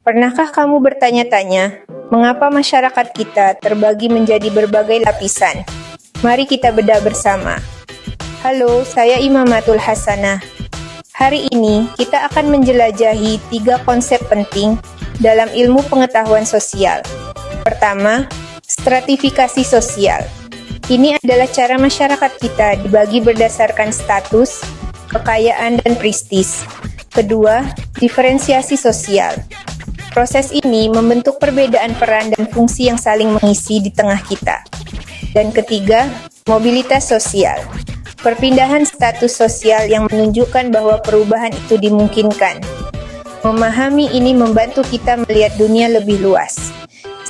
Pernahkah kamu bertanya-tanya, mengapa masyarakat kita terbagi menjadi berbagai lapisan? Mari kita bedah bersama. Halo, saya Imamatul Hasanah. Hari ini kita akan menjelajahi 3 konsep penting dalam ilmu pengetahuan sosial. Pertama, stratifikasi sosial. Ini adalah cara masyarakat kita dibagi berdasarkan status, kekayaan, dan prestis. Kedua, diferensiasi sosial. Proses ini membentuk perbedaan peran dan fungsi yang saling mengisi di tengah kita. Dan ketiga, mobilitas sosial. Perpindahan status sosial yang menunjukkan bahwa perubahan itu dimungkinkan. Memahami ini membantu kita melihat dunia lebih luas.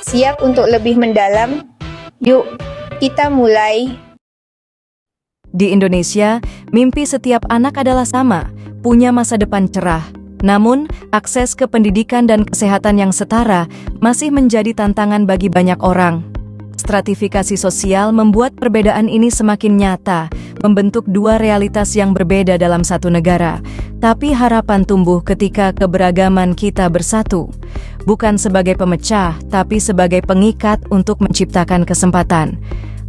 Siap untuk lebih mendalam? Yuk, kita mulai. Di Indonesia, mimpi setiap anak adalah sama, punya masa depan cerah. Namun, akses ke pendidikan dan kesehatan yang setara masih menjadi tantangan bagi banyak orang. Stratifikasi sosial membuat perbedaan ini semakin nyata, membentuk 2 realitas yang berbeda dalam satu negara. Tapi harapan tumbuh ketika keberagaman kita bersatu, bukan sebagai pemecah, tapi sebagai pengikat untuk menciptakan kesempatan.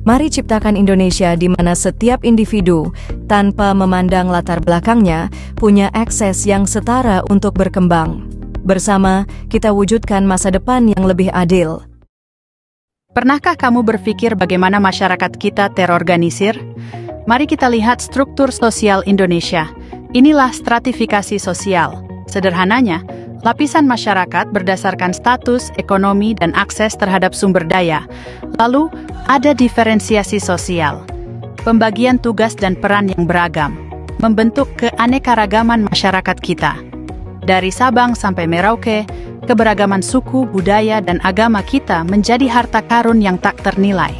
Mari ciptakan Indonesia di mana setiap individu, tanpa memandang latar belakangnya, punya akses yang setara untuk berkembang. Bersama, kita wujudkan masa depan yang lebih adil. Pernahkah kamu berpikir bagaimana masyarakat kita terorganisir? Mari kita lihat struktur sosial Indonesia. Inilah stratifikasi sosial. Sederhananya, lapisan masyarakat berdasarkan status, ekonomi, dan akses terhadap sumber daya. Lalu, ada diferensiasi sosial. Pembagian tugas dan peran yang beragam, membentuk keanekaragaman masyarakat kita. Dari Sabang sampai Merauke, keberagaman suku, budaya, dan agama kita menjadi harta karun yang tak ternilai.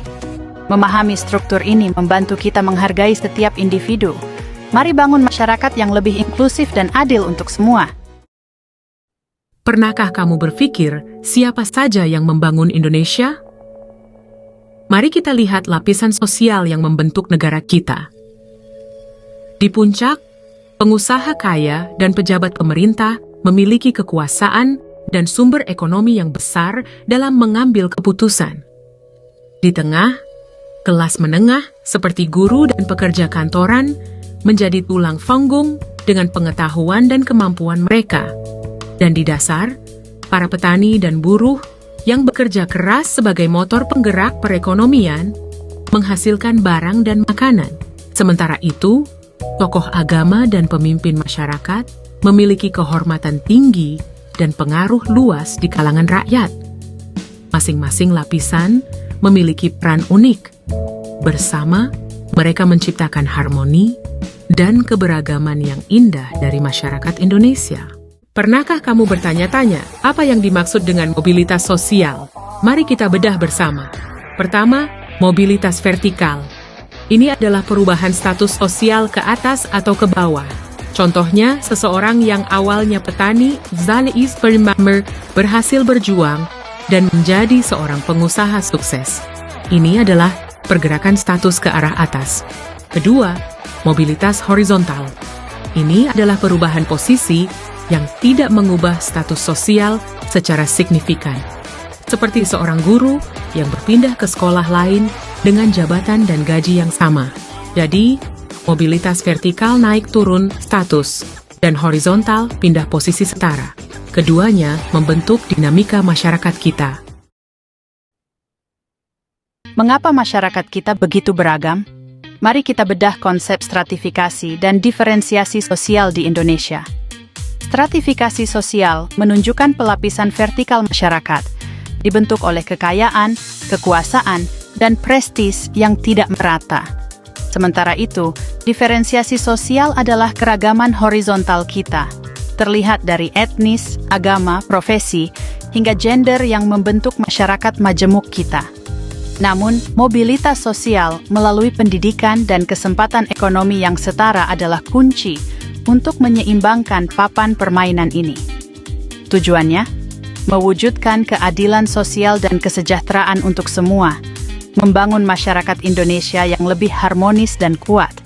Memahami struktur ini membantu kita menghargai setiap individu. Mari bangun masyarakat yang lebih inklusif dan adil untuk semua. Pernahkah kamu berpikir siapa saja yang membangun Indonesia? Mari kita lihat lapisan sosial yang membentuk negara kita. Di puncak, pengusaha kaya dan pejabat pemerintah memiliki kekuasaan dan sumber ekonomi yang besar dalam mengambil keputusan. Di tengah, kelas menengah seperti guru dan pekerja kantoran menjadi tulang punggung dengan pengetahuan dan kemampuan mereka. Dan di dasar, para petani dan buruh yang bekerja keras sebagai motor penggerak perekonomian menghasilkan barang dan makanan. Sementara itu, tokoh agama dan pemimpin masyarakat memiliki kehormatan tinggi dan pengaruh luas di kalangan rakyat. Masing-masing lapisan memiliki peran unik. Bersama, mereka menciptakan harmoni dan keberagaman yang indah dari masyarakat Indonesia. Pernahkah kamu bertanya-tanya apa yang dimaksud dengan mobilitas sosial? Mari kita bedah bersama. Pertama, mobilitas vertikal. Ini adalah perubahan status sosial ke atas atau ke bawah. Contohnya, seseorang yang awalnya petani, berhasil berjuang dan menjadi seorang pengusaha sukses. Ini adalah pergerakan status ke arah atas. Kedua, mobilitas horizontal. Ini adalah perubahan posisi yang tidak mengubah status sosial secara signifikan. Seperti seorang guru yang berpindah ke sekolah lain dengan jabatan dan gaji yang sama. Jadi, mobilitas vertikal naik turun status, dan horizontal pindah posisi setara. Keduanya membentuk dinamika masyarakat kita. Mengapa masyarakat kita begitu beragam? Mari kita bedah konsep stratifikasi dan diferensiasi sosial di Indonesia. Stratifikasi sosial menunjukkan pelapisan vertikal masyarakat, dibentuk oleh kekayaan, kekuasaan, dan prestis yang tidak merata. Sementara itu, diferensiasi sosial adalah keragaman horizontal kita, terlihat dari etnis, agama, profesi, hingga gender yang membentuk masyarakat majemuk kita. Namun, mobilitas sosial melalui pendidikan dan kesempatan ekonomi yang setara adalah kunci untuk menyeimbangkan papan permainan ini. Tujuannya, mewujudkan keadilan sosial dan kesejahteraan untuk semua, membangun masyarakat Indonesia yang lebih harmonis dan kuat.